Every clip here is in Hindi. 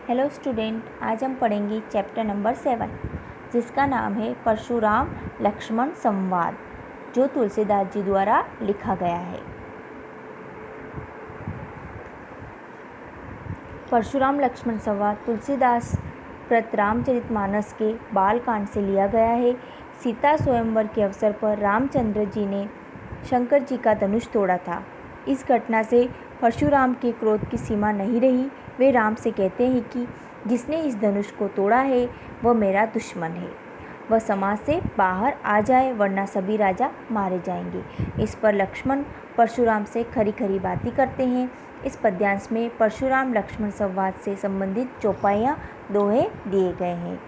हेलो स्टूडेंट, आज हम पढ़ेंगे चैप्टर नंबर 7 जिसका नाम है परशुराम लक्ष्मण संवाद, जो तुलसीदास जी द्वारा लिखा गया है। परशुराम लक्ष्मण संवाद तुलसीदास कृत रामचरितमानस के बालकांड से लिया गया है। सीता स्वयंवर के अवसर पर रामचंद्र जी ने शंकर जी का धनुष तोड़ा था। इस घटना से परशुराम के क्रोध की सीमा नहीं रही। वे राम से कहते हैं कि जिसने इस धनुष को तोड़ा है वह मेरा दुश्मन है, वह समाज से बाहर आ जाए वरना सभी राजा मारे जाएंगे। इस पर लक्ष्मण परशुराम से खरी खरी बातें करते हैं। इस पद्यांश में परशुराम लक्ष्मण संवाद से संबंधित चौपाइयाँ दोहे दिए गए हैं।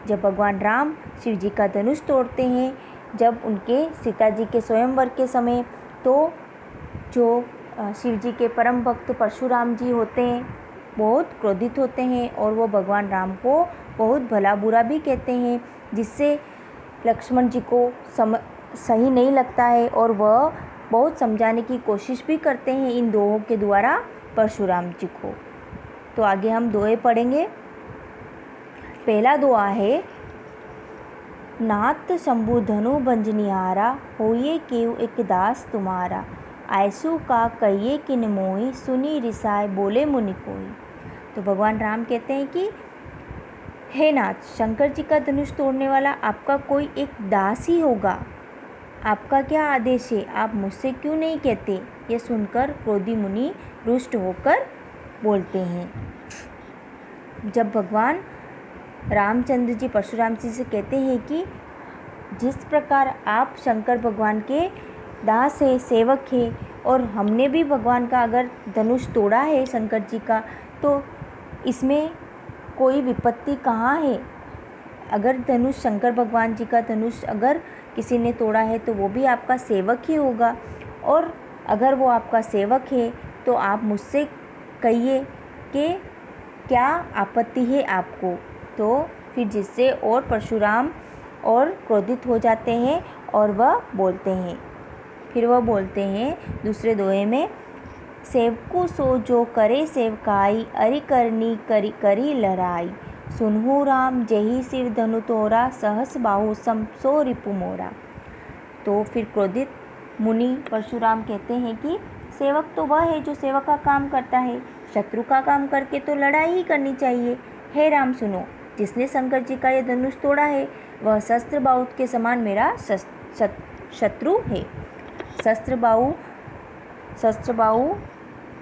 जब भगवान राम शिव जी का धनुष तोड़ते हैं, जब उनके सीता जी के स्वयंवर के समय, तो जो शिव जी के परम भक्त परशुराम जी होते हैं बहुत क्रोधित होते हैं और वो भगवान राम को बहुत भला बुरा भी कहते हैं, जिससे लक्ष्मण जी को सही नहीं लगता है और वह बहुत समझाने की कोशिश भी करते हैं इन दोहों के द्वारा परशुराम जी को। तो आगे हम दोहे पढ़ेंगे। पहला दोहा है, नाथ शंभु धनु बंजनिहारा, होइए केउ एक दास तुम्हारा, ऐसु का कहिए किन मोहि, सुनी रिसाए बोले मुनि कोई। तो भगवान राम कहते हैं कि हे नाथ, शंकर जी का धनुष तोड़ने वाला आपका कोई एक दास ही होगा। आपका क्या आदेश है, आप मुझसे क्यों नहीं कहते। यह सुनकर क्रोधी मुनि रुष्ट होकर बोलते हैं। जब भगवान रामचंद्र जी परशुराम जी से कहते हैं कि जिस प्रकार आप शंकर भगवान के दास है, सेवक है, और हमने भी भगवान का अगर धनुष तोड़ा है शंकर जी का, तो इसमें कोई विपत्ति कहाँ है। अगर धनुष शंकर भगवान जी का धनुष अगर किसी ने तोड़ा है तो वो भी आपका सेवक ही होगा, और अगर वो आपका सेवक है तो आप मुझसे कहिए कि क्या आपत्ति है आपको। तो फिर जिससे और परशुराम और क्रोधित हो जाते हैं और वह बोलते हैं। फिर वह बोलते हैं दूसरे दोहे में, सेवकु सो जो करे सेवकाई, अरि करनी करी करी लड़ाई, सुनहु राम जही शिव धनु तोरा, सहस बाहु सम सो रिपु मोरा। तो फिर क्रोधित मुनि परशुराम कहते हैं कि सेवक तो वह है जो सेवक का काम करता है, शत्रु का काम करके तो लड़ाई ही करनी चाहिए। हे राम सुनो, जिसने शंकर जी का यह धनुष तोड़ा है वह शस्त्र बाहुत के समान मेरा शत्रु है। शस्त्र बाहु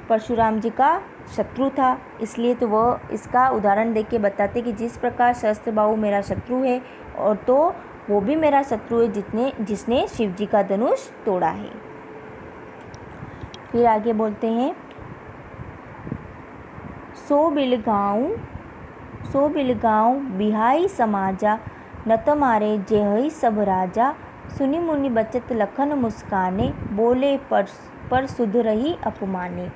परशुराम जी का शत्रु था, इसलिए तो वह इसका उदाहरण देके बताते कि जिस प्रकार शस्त्र बाहु मेरा शत्रु है, और तो वो भी मेरा शत्रु है जिसने शिव जी का धनुष तोड़ा है। फिर आगे बोलते हैं, सो बिलगाऊं बिहाई समाजा, नत मारे जेहई सब राजा, सुनि मुनि बचत लखन मुस्काने, बोले पर सुध रही अपमाने।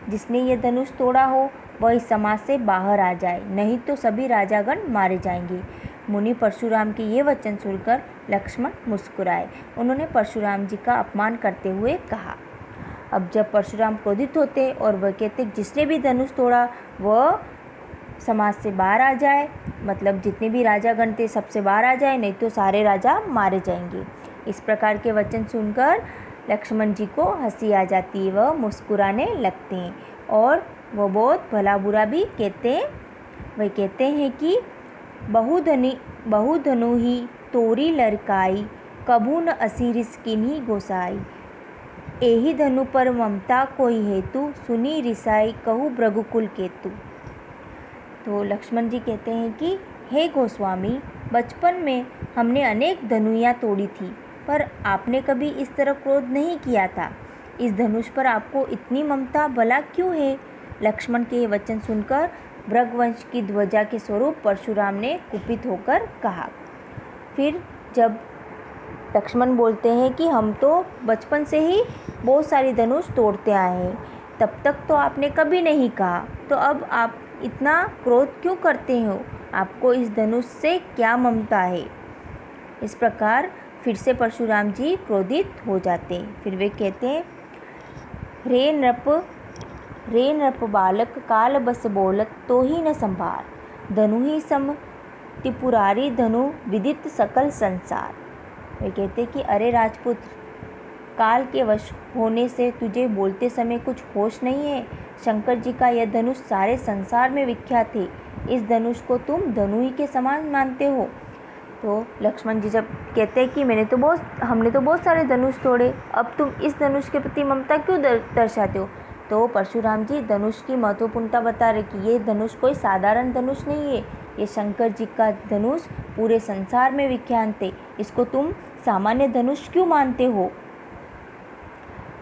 जिसने ये धनुष तोड़ा हो वह इस समाज से बाहर आ जाए, नहीं तो सभी राजागण मारे जाएंगे। मुनि परशुराम के ये वचन सुनकर लक्ष्मण मुस्कुराए। उन्होंने परशुराम जी का अपमान करते हुए कहा। अब जब परशुराम क्रोधित होते और वह कहते जिसने भी धनुष तोड़ा वह समाज से बाहर आ जाए, मतलब जितने भी राजागण थे सबसे बाहर आ जाए, नहीं तो सारे राजा मारे जाएंगे। इस प्रकार के वचन सुनकर लक्ष्मण जी को हंसी आ जाती है, वह मुस्कुराने लगते हैं और वह बहुत भला बुरा भी कहते हैं। वह कहते हैं कि बहुधनु ही तोरी लड़काई, कभू न असीरिस किन्ही गोसाई, एही धनु पर ममता कोई हेतु, सुनी रिसाई कहू भृगुकुल केतु। तो लक्ष्मण जी कहते हैं कि हे गोस्वामी, बचपन में हमने अनेक धनुइयाँ तोड़ी थी, पर आपने कभी इस तरह क्रोध नहीं किया था। इस धनुष पर आपको इतनी ममता भला क्यों है। लक्ष्मण के ये वचन सुनकर भृगवंश की ध्वजा के स्वरूप परशुराम ने कुपित होकर कहा। फिर जब लक्ष्मण बोलते हैं कि हम तो बचपन से ही बहुत सारी धनुष तोड़ते आए हैं, तब तक तो आपने कभी नहीं कहा, तो अब आप इतना क्रोध क्यों करते हो, आपको इस धनुष से क्या ममता है। इस प्रकार फिर से परशुराम जी क्रोधित हो जाते हैं। फिर वे कहते हैं, रे नृप रे नृप बालक काल बस बोलत तो ही न संभार। धनु ही सम त्रिपुरारी धनु विदित सकल संसार। वे कहते कि अरे राजपुत्र, काल के वश होने से तुझे बोलते समय कुछ होश नहीं है। शंकर जी का यह धनुष सारे संसार में विख्यात है। इस धनुष को तुम धनु ही के समान मानते हो। तो लक्ष्मण जी जब कहते हैं कि हमने तो बहुत सारे धनुष तोड़े, अब तुम इस धनुष के प्रति ममता क्यों दर्शाते हो। तो परशुराम जी धनुष की महत्वपूर्णता बता रहे कि ये धनुष कोई साधारण धनुष नहीं है, ये शंकर जी का धनुष पूरे संसार में विख्यात है। इसको तुम सामान्य धनुष क्यों मानते हो।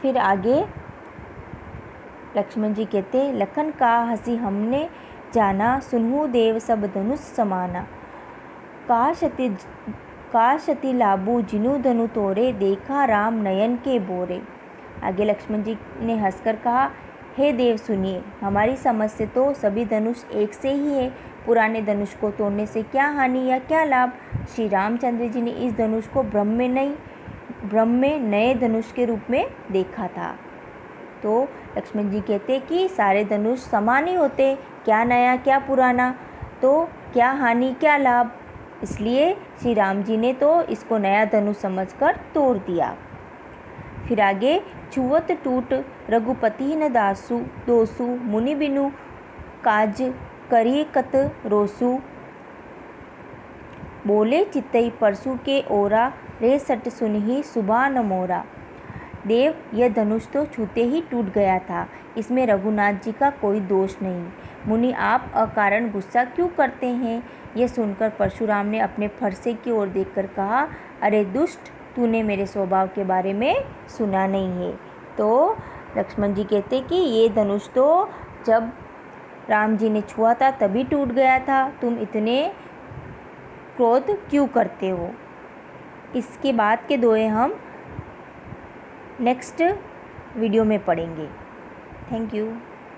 फिर आगे लक्ष्मण जी कहते हैं, लखन का हंसी हमने जाना, सुनहु देव सब धनुष समाना। काशति लाबू जिनु धनु तोरे, देखा राम नयन के बोरे। आगे लक्ष्मण जी ने हंसकर कहा, हे देव सुनिए, हमारी समझ से तो सभी धनुष एक से ही है। पुराने धनुष को तोड़ने से क्या हानि या क्या लाभ। श्री रामचंद्र जी ने इस धनुष को ब्रह्म में नए धनुष के रूप में देखा था। तो लक्ष्मण जी कहते कि सारे धनुष समान ही होते, क्या नया क्या पुराना, तो क्या हानि क्या लाभ। इसलिए श्री राम जी ने तो इसको नया धनुष समझकर तोड़ दिया। फिर आगे, छुवत टूट रघुपति न दासु, दोसु मुनि बिनु काज करिए कत रोसु। बोले चित्तई परसु के ओरा, रे सट सुनहि सुबह न मोरा। देव, यह धनुष तो छूते ही टूट गया था, इसमें रघुनाथ जी का कोई दोष नहीं। मुनि, आप अकारण गुस्सा क्यों करते हैं। यह सुनकर परशुराम ने अपने फरसे की ओर देखकर कहा, अरे दुष्ट, तूने मेरे स्वभाव के बारे में सुना नहीं है। तो लक्ष्मण जी कहते कि ये धनुष तो जब राम जी ने छुआ था तभी टूट गया था, तुम इतने क्रोध क्यों करते हो। इसके बाद के दोहे हम नेक्स्ट वीडियो में पढ़ेंगे। Thank you.